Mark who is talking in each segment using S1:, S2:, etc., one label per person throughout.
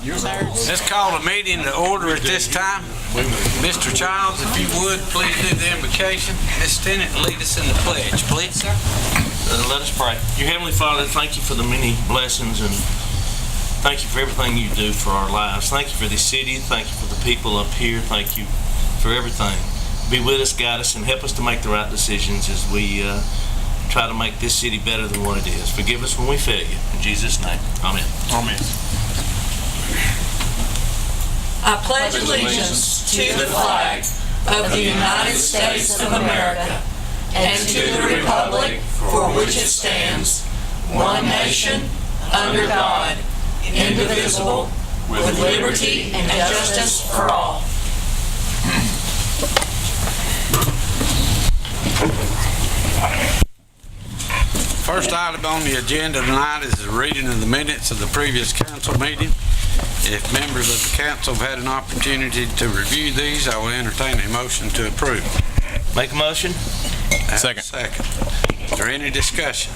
S1: Let's call the meeting to order at this time. Mr. Childs, if you would, please do the invocation. Ms. Tennant, lead us in the pledge, please, sir.
S2: Let us pray. Your Heavenly Father, thank you for the many blessings and thank you for everything you do for our lives. Thank you for this city. Thank you for the people up here. Thank you for everything. Be with us, guide us, and help us to make the right decisions as we try to make this city better than what it is. Forgive us when we fail you. In Jesus' name, amen.
S1: Amen.
S3: I pledge allegiance to the flag of the United States of America and to the republic for which it stands, one nation, under God, indivisible, with liberty and justice for all.
S1: First item on the agenda tonight is the reading of the minutes of the previous council meeting. If members of the council have had an opportunity to review these, I will entertain a motion to approve.
S2: Make a motion.
S1: Second. Is there any discussion?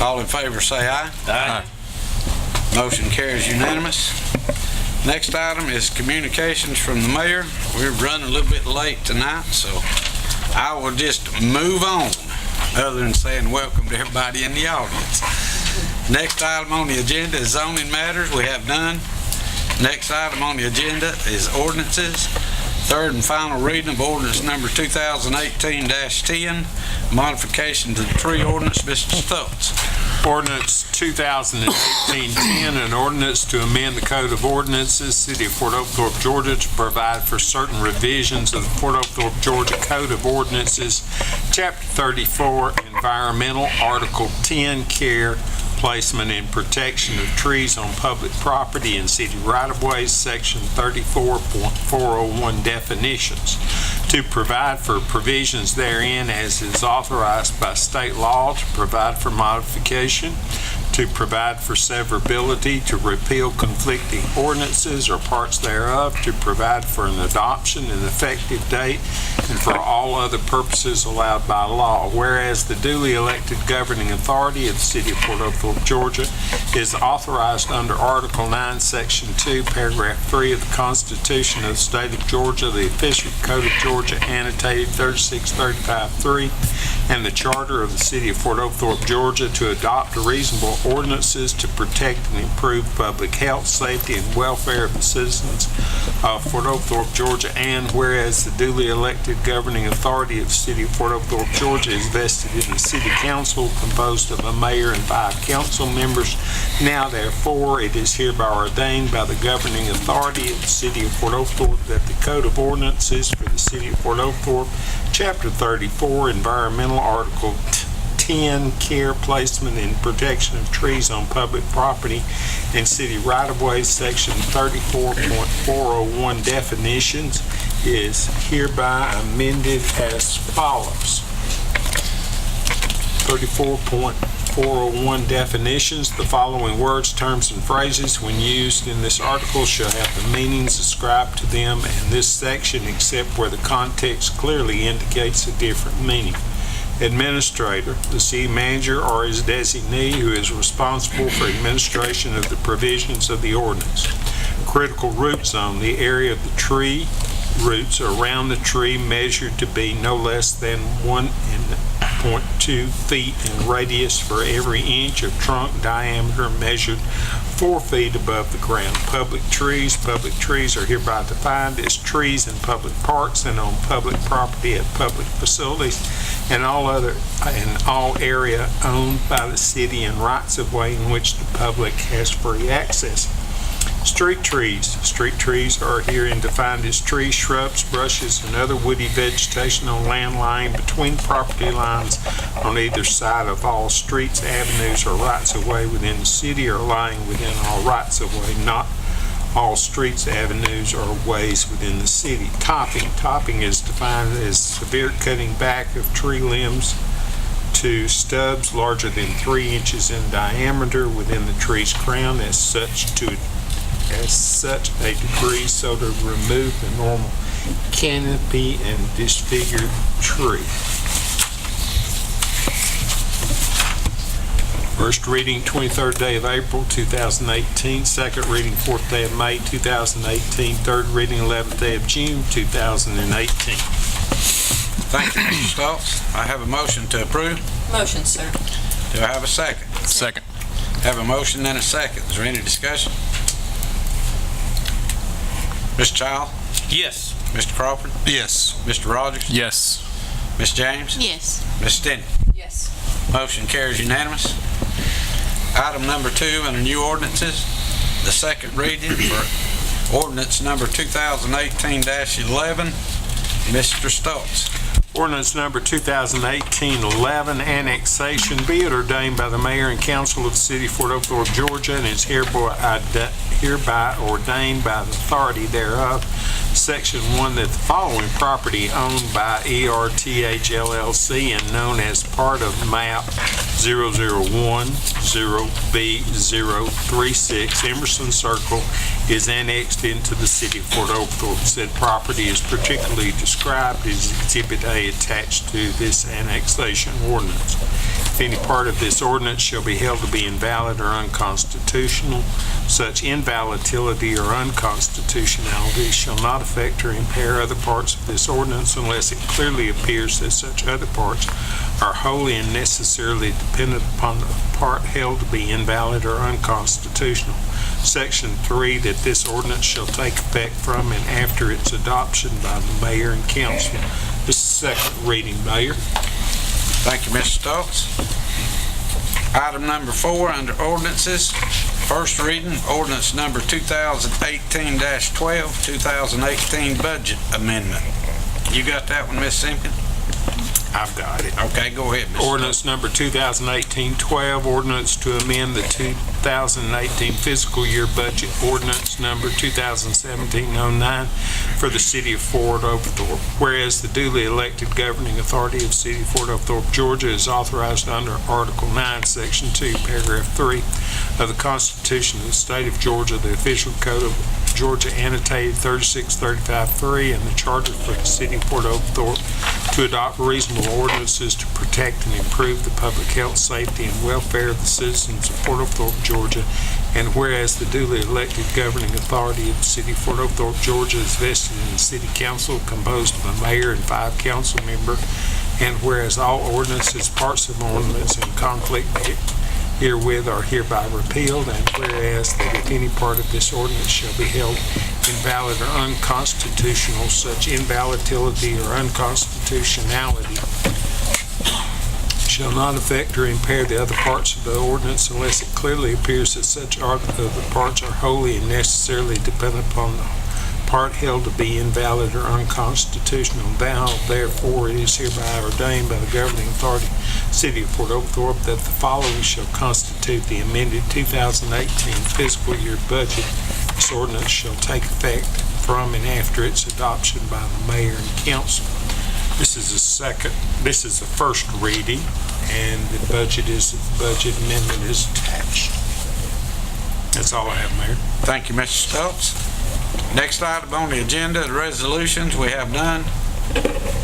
S1: All in favor say aye.
S2: Aye.
S1: Motion carries unanimous. Next item is communications from the mayor. We're running a little bit late tonight, so I will just move on, other than saying welcome to everybody in the audience. Next item on the agenda is zoning matters. We have none. Next item on the agenda is ordinances. Third and final reading of ordinance number 2018-10, modification to the tree ordinance. Mr. Stokes.
S4: Ordinance 2018-10, an ordinance to amend the Code of Ordinances, City of Fort Oglethorpe, Georgia, to provide for certain revisions of the Fort Oglethorpe, Georgia Code of Ordinances, Chapter 34, Environmental, Article 10, Care, Placement and Protection of Trees on Public Property and City Right-of-Ways, Section 34.401, Definitions, to provide for provisions therein as is authorized by state law, to provide for modification, to provide for severability, to repeal conflicting ordinances or parts thereof, to provide for an adoption and effective date, and for all other purposes allowed by law. Whereas the duly elected governing authority of the City of Fort Oglethorpe, Georgia, is authorized under Article 9, Section 2, Paragraph 3 of the Constitution of the State of Georgia, the Official Code of Georgia, annotated 3635-3, and the Charter of the City of Fort Oglethorpe, Georgia, to adopt reasonable ordinances to protect and improve public health, safety, and welfare of the citizens of Fort Oglethorpe, Georgia. And whereas the duly elected governing authority of the City of Fort Oglethorpe, Georgia, is vested in the City Council, composed of a mayor and 5 council members, now therefore it is hereby ordained by the governing authority of the City of Fort Oglethorpe that the Code of Ordinances for the City of Fort Oglethorpe, Chapter 34, Environmental, Article 10, Care, Placement, and Protection of Trees on Public Property and City Right-of-Ways, Section 34.401, Definitions, is hereby amended as follows. 34.401 Definitions. The following words, terms, and phrases, when used in this article, shall have the meanings ascribed to them in this section, except where the context clearly indicates a different meaning. Administrator, the city manager or his designee who is responsible for administration of the provisions of the ordinance. Critical root zone, the area of the tree roots around the tree measured to be no less than 1.2 feet in radius for every inch of trunk diameter measured 4 feet above the ground. Public trees are hereby defined as trees in public parks and on public property at public facilities and all area owned by the city and rights of way in which the public has free access. Street trees are herein defined as trees, shrubs, brushes, and other woody vegetation on land lying between property lines on either side of all streets, avenues, or rights of way within the city or lying within all rights of way, not all streets, avenues, or ways within the city. Topping is defined as severe cutting back of tree limbs to stubs larger than 3 inches in diameter within the tree's crown as such a degree so to remove the normal canopy and disfigured tree. First reading, 23rd day of April, 2018. Second reading, 4th day of May, 2018. Third reading, 11th day of June, 2018.
S1: Thank you, Mr. Stoltz. I have a motion to approve.
S3: Motion, sir.
S1: Do I have a second?
S5: Second.
S1: Have a motion and a second. Is there any discussion? Mr. Child?
S2: Yes.
S1: Mr. Crawford?
S5: Yes.
S1: Mr. Rogers?
S5: Yes.
S1: Ms. James?
S3: Yes.
S1: Ms. Stinney?
S3: Yes.
S1: Motion carries unanimous. Item number 2 under new ordinances, the second reading for ordinance number 2018-11. Mr. Stoltz.
S4: Ordinance number 2018-11, annexation, be it ordained by the mayor and council of the city of Fort Oglethorpe, Georgia, and is hereby ordained by the authority thereof. Section 1, that the following property owned by ERTH LLC and known as part of map 001-0B036 Emerson Circle is annexed into the city of Fort Oglethorpe. Said property is particularly described as Exhibit A attached to this annexation ordinance. If any part of this ordinance shall be held to be invalid or unconstitutional, such invalidity or unconstitutionality shall not affect or impair other parts of this ordinance unless it clearly appears that such other parts are wholly and necessarily dependent upon the part held to be invalid or unconstitutional. Section 3, that this ordinance shall take effect from and after its adoption by the mayor and council. This is second reading, Mayor.
S1: Thank you, Mr. Stoltz. Item number 4 under ordinances, first reading, ordinance number 2018-12, 2018 budget amendment. You got that one, Ms. Simpkin?
S4: I've got it.
S1: Okay, go ahead, Mr.
S4: Ordinance number 2018-12, ordinance to amend the 2018 fiscal year budget, ordinance number 2017-09 for the city of Fort Oglethorpe. Whereas the duly elected governing authority of the city of Fort Oglethorpe, Georgia is authorized under Article 9, Section 2, Paragraph 3 of the Constitution of the state of Georgia, the official code of Georgia annotated 3635-3, and the charter for the city of Fort Oglethorpe to adopt reasonable ordinances to protect and improve the public health, safety, and welfare of the citizens of Fort Oglethorpe, Georgia. And whereas the duly elected governing authority of the city of Fort Oglethorpe, Georgia is vested in the city council composed of a mayor and 5 council members, and whereas all ordinances, parts of ordinance in conflict herewith are hereby repealed, and whereas that if any part of this ordinance shall be held invalid or unconstitutional, such invalidity or unconstitutionality shall not affect or impair the other parts of the ordinance unless it clearly appears that such other parts are wholly and necessarily dependent upon the part held to be invalid or unconstitutional. Now, therefore, it is hereby ordained by the governing authority, City of Fort Oglethorpe, that the following shall constitute the amended 2018 fiscal year budget. This ordinance shall take effect from and after its adoption by the mayor and council. This is the first reading, and the budget amendment is attached. That's all I have, Mayor.
S1: Thank you, Mr. Stoltz. Next item on the agenda, the resolutions, we have none.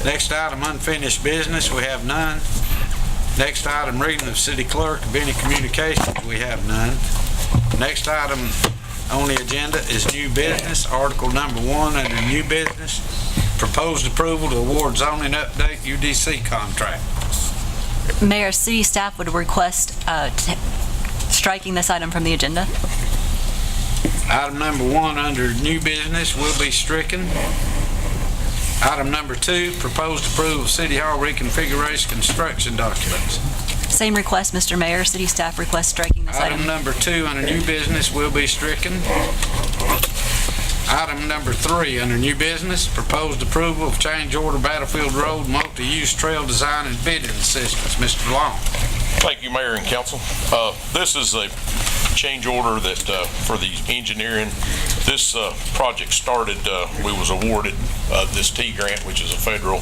S1: Next item, unfinished business, we have none. Next item, reading of city clerk of any communications, we have none. Next item on the agenda is new business, article number 1 under new business, proposed approval to award zoning update UDC contract.
S6: Mayor, city staff would request striking this item from the agenda.
S1: Item number 1 under new business will be stricken. Item number 2, proposed approval of City Hall reconfiguration construction documents.
S6: Same request, Mr. Mayor. City staff requests striking this item.
S1: Item number 2 under new business will be stricken. Item number 3 under new business, proposed approval of change order Battlefield Road multi-use trail design and bidding assistance. Mr. Long.
S7: Thank you, Mayor and Council. This is a change order that for the engineering. This project started, we was awarded this T grant, which is a federal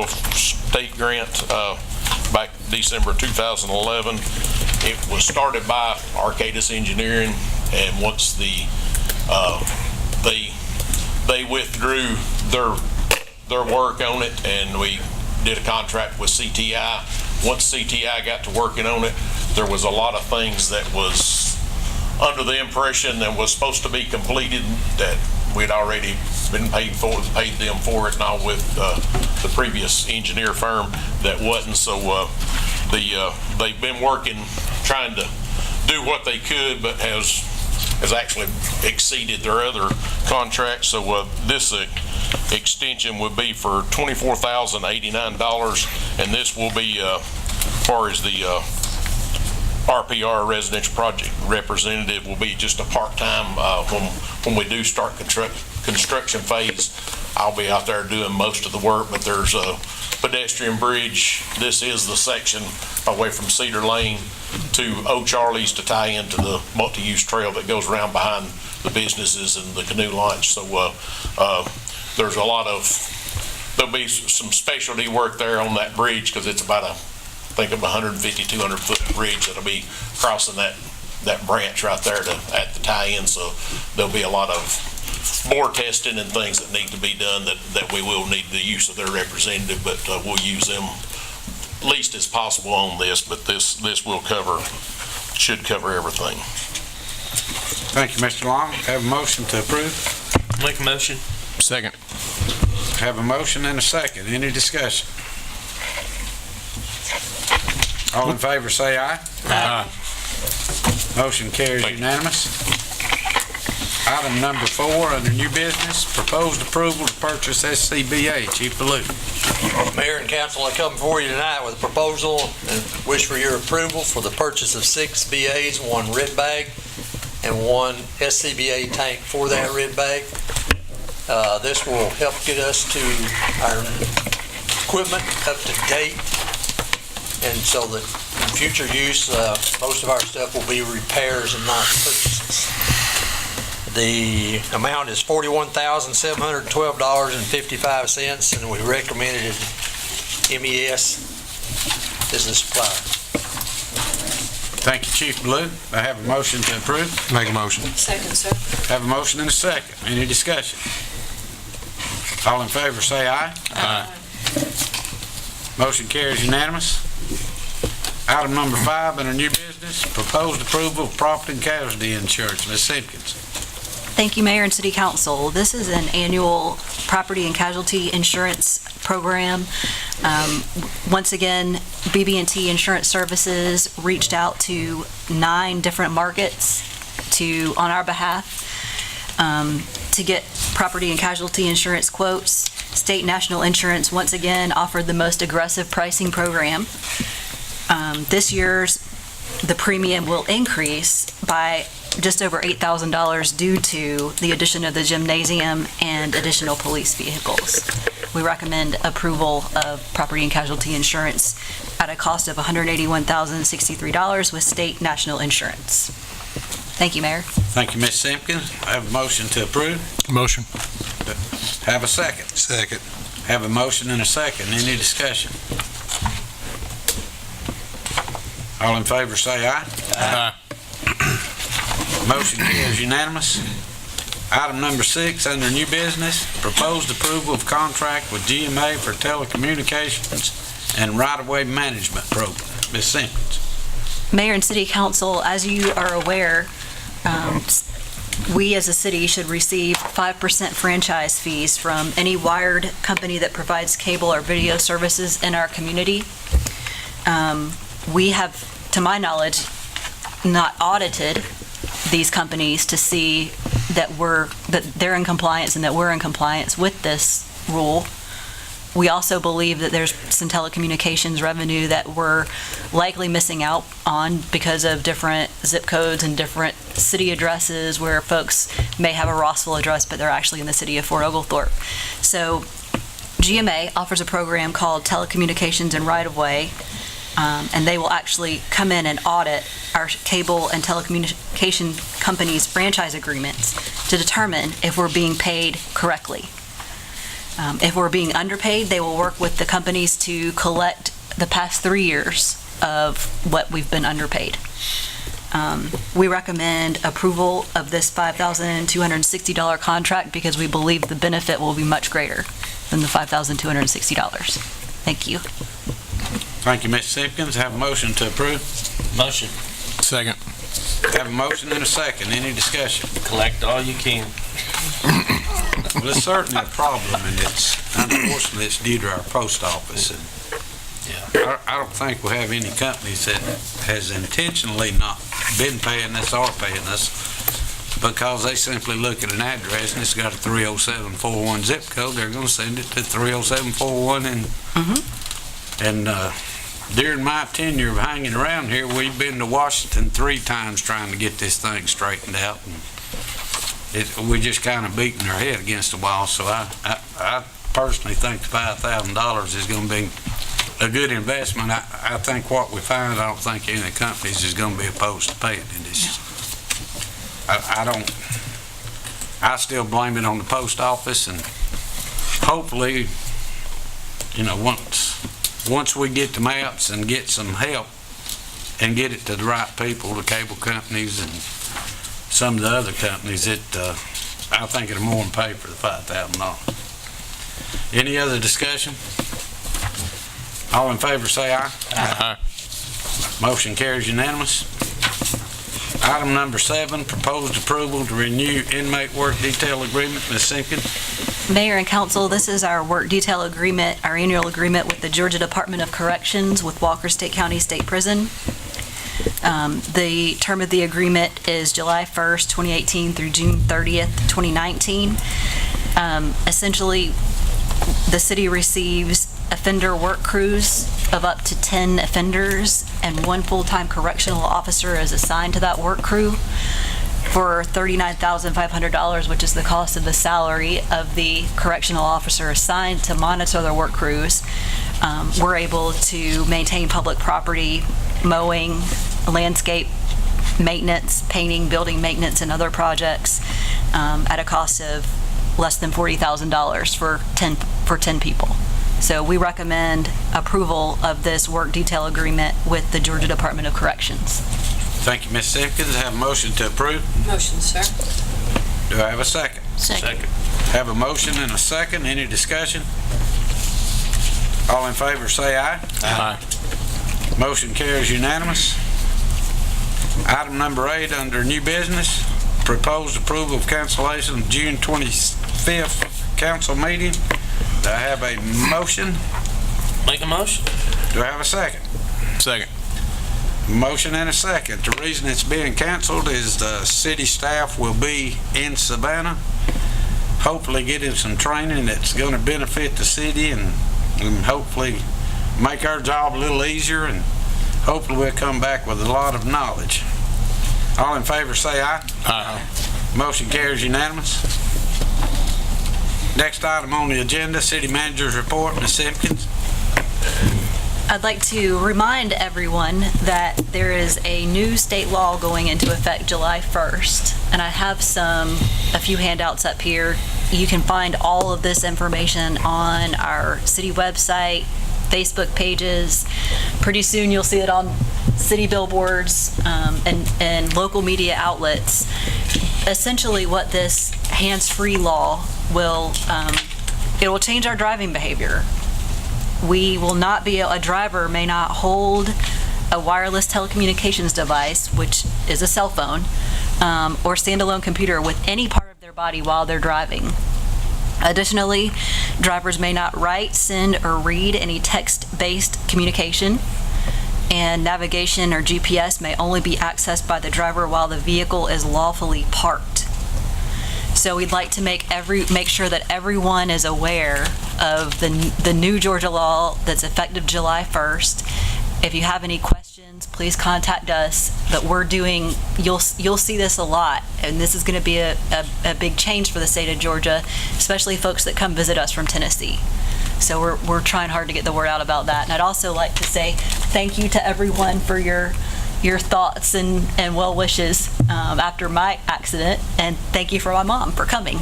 S7: state grant back December 2011. It was started by Arcadis Engineering, and once they withdrew their work on it, and we did a contract with CTI. Once CTI got to working on it, there was a lot of things that was under the impression that was supposed to be completed that we'd already been paid them for it, and all with the previous engineer firm that wasn't. So they've been working, trying to do what they could, but has actually exceeded their other contracts. So this extension would be for $24,089, and this will be as far as the RPR residential project representative will be just a part-time. When we do start construction phase, I'll be out there doing most of the work, but there's a pedestrian bridge. This is the section away from Cedar Lane to O'Charlie's to tie into the multi-use trail that goes around behind the businesses and the canoe launch. So there's there'll be some specialty work there on that bridge, because it's about I think of 150, 200 foot bridge that'll be crossing that branch right there at the tie-in. So there'll be a lot of more testing and things that need to be done that we will need the use of their representative, but we'll use them least as possible on this, but this should cover everything.
S1: Thank you, Mr. Long. Have a motion to approve.
S2: Make a motion.
S5: Second.
S1: Have a motion and a second. Any discussion? All in favor say aye.
S5: Aye.
S1: Motion carries unanimous. Item number 4 under new business, proposed approval to purchase SCBA. Chief Ballou.
S8: Mayor and council, I come before you tonight with a proposal and wish for your approval for the purchase of 6 BAs, 1 red bag, and 1 SCBA tank for that red bag. This will help get us to our equipment up to date, and so that in future use, most of our stuff will be repairs and not purchases. The amount is $41,712.55, and we recommended MES as the supplier.
S1: Thank you, Chief Ballou. I have a motion to approve.
S5: Make a motion.
S3: Second, sir.
S1: Have a motion and a second. Any discussion? All in favor say aye.
S5: Aye.
S1: Motion carries unanimous. Item number 5 under new business, proposed approval of property and casualty insurance. Ms. Simpkins.
S6: Thank you, Mayor and City Council. This is an annual property and casualty insurance program. Once again, BB&T Insurance Services reached out to 9 different markets on our behalf to get property and casualty insurance quotes. State National Insurance once again offered the most aggressive pricing program. This year's the premium will increase by just over $8,000 due to the addition of the gymnasium and additional police vehicles. We recommend approval of property and casualty insurance at a cost of $181,063 with State National Insurance. Thank you, Mayor.
S1: Thank you, Ms. Simpkins. I have a motion to approve.
S5: Motion.
S1: Have a second.
S5: Second.
S1: Have a motion and a second. Any discussion? All in favor say aye.
S5: Aye.
S1: Motion carries unanimous. Item number 6 under new business, proposed approval of contract with GMA for telecommunications and right-of-way management program. Ms. Simpkins.
S6: Mayor and City Council, as you are aware, we as a city should receive 5% franchise fees from any wired company that provides cable or video services in our community. We have, to my knowledge, not audited these companies to see that they're in compliance and that we're in compliance with this rule. We also believe that there's some telecommunications revenue that we're likely missing out on because of different zip codes and different city addresses where folks may have a Rossville address, but they're actually in the city of Fort Oglethorpe. So GMA offers a program called Telecommunications and Right-of-Way, and they will actually come in and audit our cable and telecommunication companies' franchise agreements to determine if we're being paid correctly. If we're being underpaid, they will work with the companies to collect the past 3 years of what we've been underpaid. We recommend approval of this $5,260 contract because we believe the benefit will be much greater than the $5,260. Thank you.
S1: Thank you, Mr. Simpkins. Have a motion to approve.
S2: Motion.
S5: Second.
S1: Have a motion and a second. Any discussion?
S2: Collect all you can.
S1: Well, it's certainly a problem, and unfortunately, it's due to our post office. And I don't think we have any companies that has intentionally not been paying us or paying us, because they simply look at an address and it's got a 30741 zip code. They're going to send it to 30741, and during my tenure of hanging around here, we've been to Washington 3 times trying to get this thing straightened out. And we just kind of beating our head against the wall. So I personally think the $5,000 is going to be a good investment. I think what we find, I don't think any of the companies is going to be opposed to paying it. It's just, I still blame it on the post office, and hopefully, once we get the maps and get some help and get it to the right people, the cable companies and some of the other companies, I think it'll more than pay for the $5,000. Any other discussion? All in favor say aye.
S5: Aye.
S1: Motion carries unanimous. Item number 7, proposed approval to renew inmate work detail agreement. Ms. Simpkins.
S6: Mayor and council, this is our work detail agreement, our annual agreement with the Georgia Department of Corrections with Walker State County State Prison. The term of the agreement is July 1st, 2018 through June 30th, 2019. Essentially, the city receives offender work crews of up to 10 offenders, and 1 full-time correctional officer is assigned to that work crew for $39,500, which is the cost of the salary of the correctional officer assigned to monitor their work crews. We're able to maintain public property, mowing, landscape maintenance, painting, building maintenance, and other projects at a cost of less than $40,000 for 10 people. So we recommend approval of this work detail agreement with the Georgia Department of Corrections.
S1: Thank you, Ms. Simpkins. Have a motion to approve.
S3: Motion, sir.
S1: Do I have a second?
S2: Second.
S1: Have a motion and a second. Any discussion? All in favor say aye.
S5: Aye.
S1: Motion carries unanimous. Item number 8 under new business, proposed approval of cancellation of June 25th council meeting. Do I have a motion?
S2: Make a motion.
S1: Do I have a second?
S5: Second.
S1: Motion and a second. The reason it's being canceled is the city staff will be in Savannah, hopefully getting some training that's going to benefit the city and hopefully make our job a little easier, and hopefully we'll come back with a lot of knowledge. All in favor say aye.
S5: Aye.
S1: Motion carries unanimous. Next item on the agenda, City Manager's Report. Ms. Simpkins.
S6: I'd like to remind everyone that there is a new state law going into effect July 1st, and I have a few handouts up here. You can find all of this information on our city website, Facebook pages. Pretty soon you'll see it on city billboards and local media outlets. Essentially what this hands-free law will, it will change our driving behavior. A driver may not hold a wireless telecommunications device, which is a cell phone, or standalone computer with any part of their body while they're driving. Additionally, drivers may not write, send, or read any text-based communication, and navigation or GPS may only be accessed by the driver while the vehicle is lawfully parked. So we'd like to make sure that everyone is aware of the new Georgia law that's effective July 1st. If you have any questions, please contact us. But you'll see this a lot, and this is going to be a big change for the state of Georgia, especially folks that come visit us from Tennessee. So we're trying hard to get the word out about that. And I'd also like to say thank you to everyone for your thoughts and well wishes after my accident, and thank you for my mom for coming.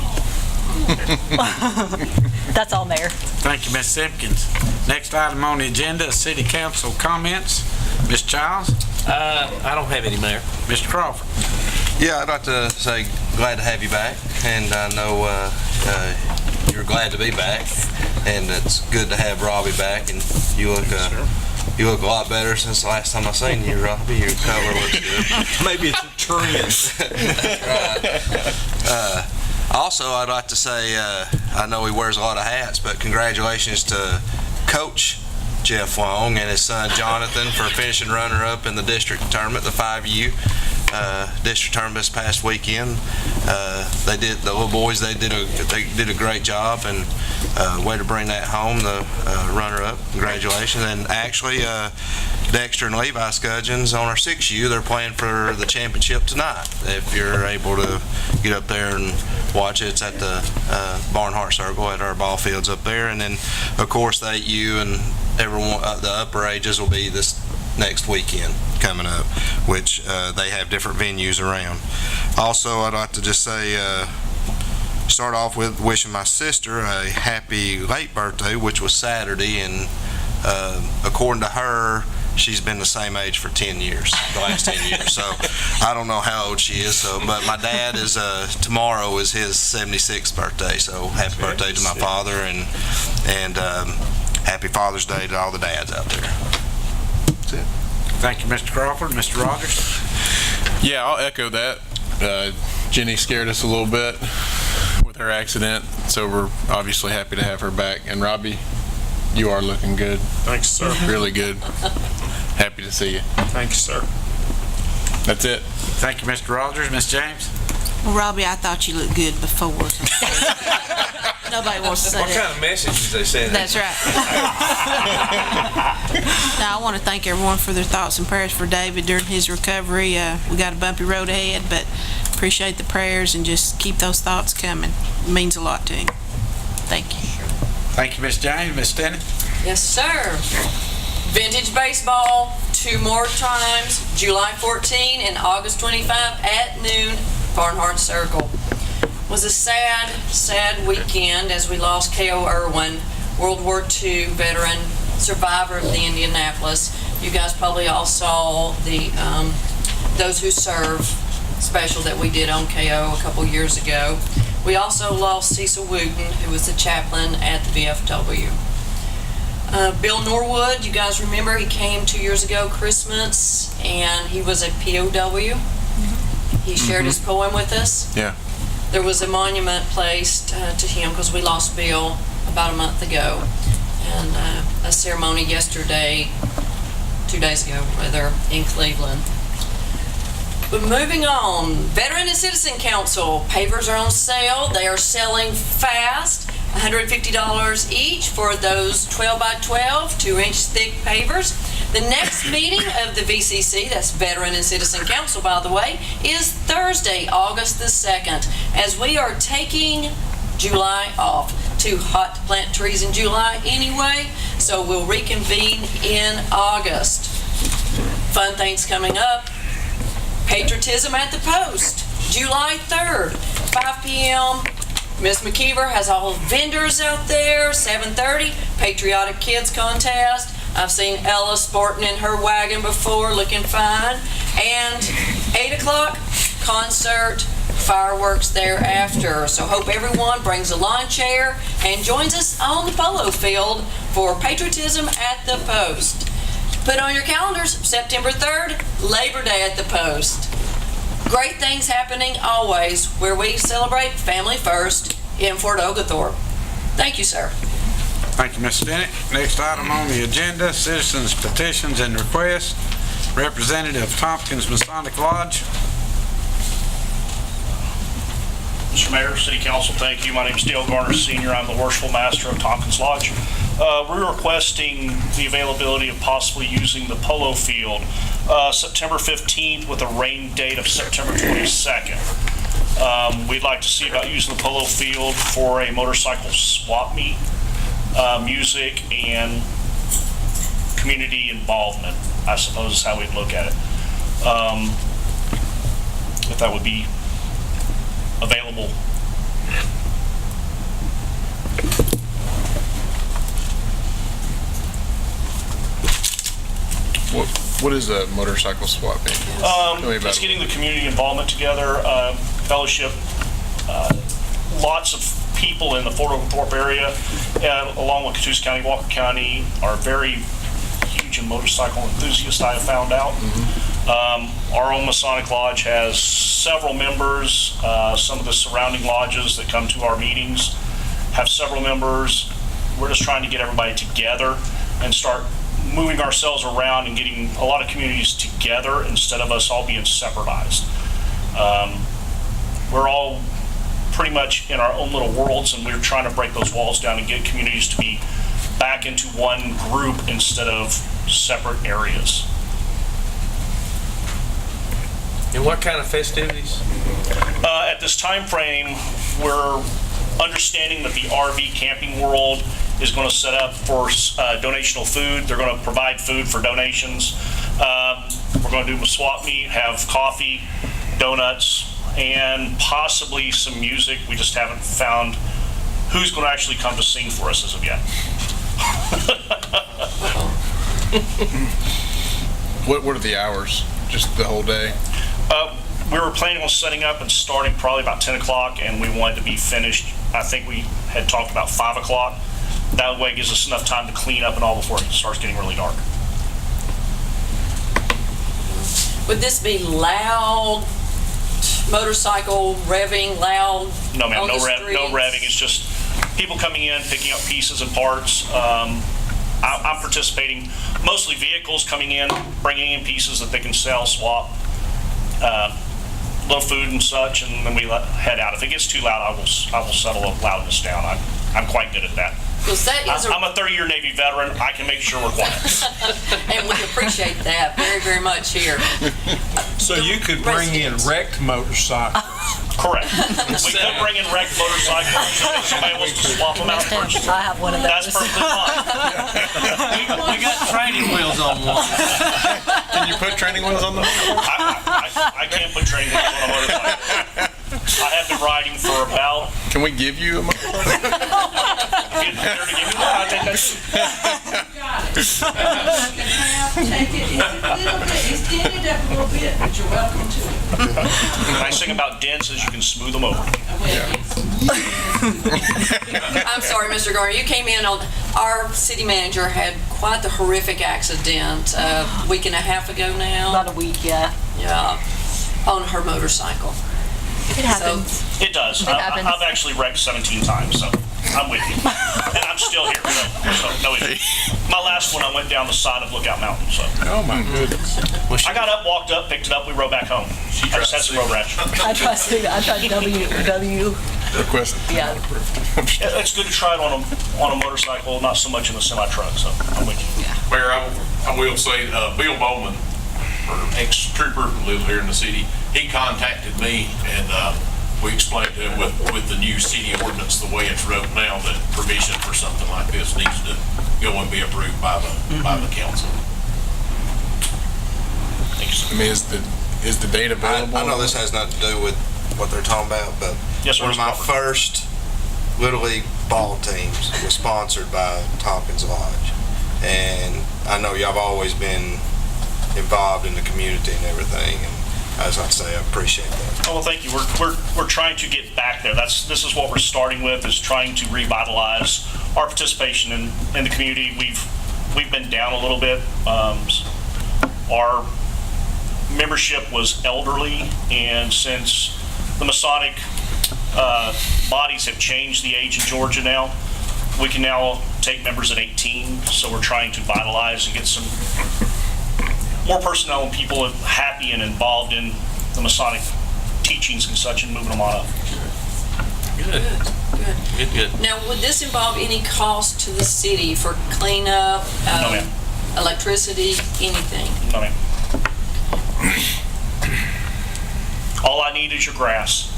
S6: That's all, Mayor.
S1: Thank you, Ms. Simpkins. Next item on the agenda is City Council comments. Ms. Childs?
S2: I don't have any, Mayor.
S1: Mr. Crawford?
S9: Yeah, I'd like to say glad to have you back, and I know you're glad to be back, and it's good to have Robbie back, and you look You look a lot better since the last time I seen you, Robbie. Your color looks good.
S4: Maybe it's a trend.
S9: Right. Also, I'd like to say, I know he wears a lot of hats, but congratulations to Coach Jeff Long and his son Jonathan for finishing runner-up in the district tournament, the 5U district tournament this past weekend. The little boys, they did a great job, and way to bring that home, the runner-up. Congratulations. And actually, Dexter and Levi Scudgeons on our 6U, they're playing for the championship tonight. If you're able to get up there and watch it, it's at the Barnhart Circle at our ball fields up there. And then, of course, the 8U and everyone, the upper ages will be this next weekend coming up, which they have different venues around. Also, I'd like to just say, start off with wishing my sister a happy late birthday, which was Saturday, and according to her, she's been the same age for 10 years, the last 10 years. So I don't know how old she is. So, but my dad is tomorrow is his 76th birthday. So happy birthday to my father, and happy Father's Day to all the dads out there. That's it.
S1: Thank you, Mr. Crawford. Mr. Rogers?
S5: Yeah, I'll echo that. Jenny scared us a little bit with her accident, so we're obviously happy to have her back. And Robbie, you are looking good.
S4: Thanks, sir.
S5: Really good. Happy to see you.
S4: Thank you, sir.
S5: That's it.
S1: Thank you, Mr. Rogers. Ms. James?
S3: Well, Robbie, I thought you looked good before. Nobody wants to say
S2: What
S3: that.
S2: kind of message is they sending?
S3: That's right. Now, I want to thank everyone for their thoughts and prayers for David during his recovery. We got a bumpy road ahead, but appreciate the prayers and just keep those thoughts coming. It means a lot to him. Thank you.
S1: Thank you, Ms. James. Ms. Stenney?
S10: Yes, sir. Vintage baseball, 2 more times, July 14 and August 25 at noon, Barnhart Circle. Was a sad, sad weekend as we lost K.O. Irwin, World War II veteran, survivor of the Indianapolis. You guys probably all saw the Those Who Serve special that we did on K.O. a couple years ago. We also lost Cecil Wooten, who was the chaplain at the VFW. Bill Norwood, you guys remember, he came 2 years ago, Christmas, and he was a POW. He shared his poem with us.
S5: Yeah.
S10: There was a monument placed to him because we lost Bill about a month ago, and a ceremony yesterday, 2 days ago rather, in Cleveland. But moving on, Veteran and Citizen Council pavers are on sale. They are selling fast, $150 each for those 12 by 12, 2-inch thick pavers. The next meeting of the VCC, that's Veteran and Citizen Council, by the way, is Thursday, August the 2nd, as we are taking July off. Too hot to plant trees in July anyway, so we'll reconvene in August. Fun things coming up. Patriotism at the Post, July 3rd, 5 p.m. Ms. McKeever has all vendors out there, 7:30, Patriotic Kids Contest. I've seen Ella sporting in her wagon before, looking fine. And 8 o'clock, concert, fireworks thereafter. So hope everyone brings a lawn chair and joins us on the polo field for Patriotism at the Post. Put on your calendars, September 3rd, Labor Day at the Post. Great things happening always where we celebrate family first in Fort Oglethorpe. Thank you, sir.
S1: Thank you, Ms. Stennett. Next item on the agenda, citizens' petitions and requests. Representative Tompkins Masonic Lodge.
S11: Mr. Mayor, City Council, thank you. My name is Dale Garner, Sr. I'm the Worshipful Master of Tompkins Lodge. We're requesting the availability of possibly using the polo field September 15th with a rain date of September 22nd. We'd like to see about using the polo field for a motorcycle swap meet, music, and community involvement, I suppose is how we'd look at it. If that would be available.
S5: What is a motorcycle swap meet?
S11: It's getting the community involvement together, fellowship, lots of people in the Fort Oglethorpe area, along with Catoosa County, Walker County, are very huge Legion motorcycle enthusiast, I have found out. Our own Masonic Lodge has several members. Some of the surrounding lodges that come to our meetings have several members. We're just trying to get everybody together and start moving ourselves around and getting a lot of communities together instead of us all being separatized. We're all pretty much in our own little worlds, and we're trying to break those walls down and get communities to be back into one group instead of separate areas.
S2: And what kind of festivities?
S11: At this time frame, we're understanding that the RV camping world is going to set up for donational food. They're going to provide food for donations. We're going to do a swap meet, have coffee, donuts, and possibly some music. We just haven't found who's going to actually come to sing for us as of yet.
S5: What are the hours? Just the whole day?
S11: We were planning on setting up and starting probably about 10 o'clock, and we wanted to be finished. I think we had talked about 5 o'clock. That way it gives us enough time to clean up and all before it starts getting really dark.
S10: Would this be loud motorcycle revving, loud?
S11: No, ma'am,
S10: on
S11: no
S10: the
S11: revving.
S10: streets?
S11: It's just people coming in, picking up pieces and parts. I'm participating, mostly vehicles coming in, bringing in pieces that they can sell, swap, little food and such, and then we head out. If it gets too loud, I will settle the loudness down. I'm quite good at that. I'm a 30-year Navy veteran. I can make sure we're quiet.
S10: And we appreciate that very, very much here.
S4: So you could bring in wrecked motorcycles.
S11: Correct. We could bring in wrecked motorcycles if somebody wants to swap them out first.
S6: I have one of those.
S11: That's perfectly fine.
S2: We got training wheels on one.
S5: Can you put training wheels on the
S11: I can't put training wheels on a motorcycle. I have been riding for about...
S5: Can we give you a motorcycle?
S11: If you're there to give me one, I'll take that.
S3: Take it, it's dented up a little bit, but you're welcome to it.
S11: The nice thing about dents is you can smooth them over.
S10: I'm sorry, Mr. Garner, you came in on, our city manager had quite the horrific accident a week and a half ago now.
S6: About a week, yeah.
S10: Yeah, on her motorcycle.
S6: It happens.
S11: It does.
S6: It happens.
S11: I've actually wrecked 17 times, so I'm with you. And I'm still here, so no issue. My last one, I went down the side of Lookout Mountain, so.
S5: Oh my goodness.
S11: I got up, walked up, picked it up, we rode back home. I just had some road rash.
S6: I tried W.
S5: Request.
S6: Yeah.
S11: It's good to try it on a motorcycle, not so much in a semi-truck, so I'm with you.
S7: Mayor, I will say, Bill Bowman, our ex-trooper who lives here in the city, he contacted me and we explained to him with the new city ordinance, the way it's wrote now, that provision for something like this needs to go and be approved by the council.
S5: I mean, is the date available?
S9: I know this has nothing to do with what they're talking about, but
S11: Yes, sir,
S9: one of
S11: Mr.
S9: my
S11: Crawford.
S9: first Little League ball teams was sponsored by Tompkins Lodge. And I know y'all have always been involved in the community and everything, and as I say, I appreciate that.
S11: Oh, well, thank you. We're trying to get back there. This is what we're starting with, is trying to revitalize our participation in the community. We've been down a little bit. Our membership was elderly, and since the Masonic bodies have changed the age in Georgia now, we can now take members at 18, so we're trying to vitalize and get some more personnel and people happy and involved in the Masonic teachings and such, and moving them on up.
S2: Good.
S10: Now, would this involve any cost to the city for cleanup,
S11: No, ma'am.
S10: electricity, anything?
S11: No, ma'am. All I need is your grass.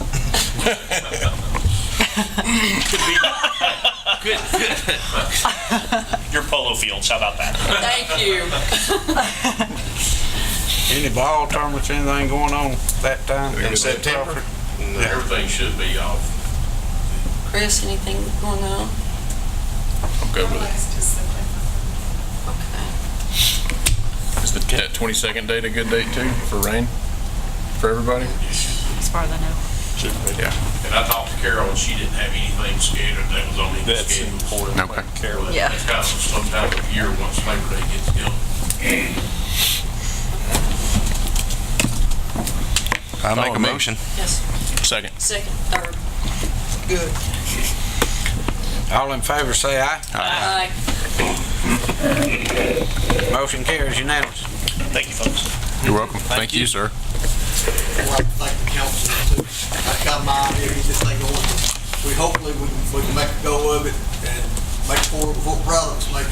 S2: Good.
S11: Your polo fields, how about that?
S10: Thank you.
S1: Any ball tournaments, anything going on that time?
S9: In September? No.
S7: Everything should be off.
S10: Chris, anything going on?
S5: I'm good with it.
S10: Okay.
S5: Is that 22nd date a good date too, for rain? For everybody?
S6: As far as I know.
S5: Should be, yeah.
S7: And I talked to Carol, and she didn't have anything scheduled, that was on the
S4: That's
S7: schedule.
S4: important.
S5: Okay.
S4: Carol.
S6: Yeah.
S7: It's kind of sometime of year, once Labor Day gets going.
S9: I make a
S7: Oh, me.
S9: motion.
S10: Yes,
S7: Second.
S10: second, third.
S8: Good.
S1: All in favor, say aye.
S10: Aye.
S1: Motion carries unanimous.
S11: Thank you, folks.
S5: You're welcome. Thank you, sir.
S8: I'd like to thank the council too. That's kind of my idea, get this thing going. We hopefully we can make a go of it and make four products, maybe.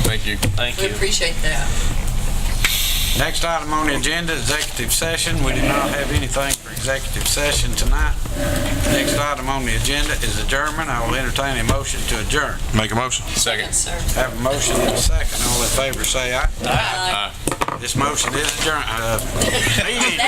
S5: Thank you.
S2: Thank
S10: We
S2: you.
S10: appreciate that.
S1: Next item on the agenda, executive session. We do not have anything for executive session tonight. Next item on the agenda is adjournment. I will entertain a motion to adjourn.
S9: Make a motion.
S5: Second.
S10: Yes, sir.
S1: Have a motion and a second. All in favor, say aye.
S10: Aye.
S1: This motion is adjourned. Meeting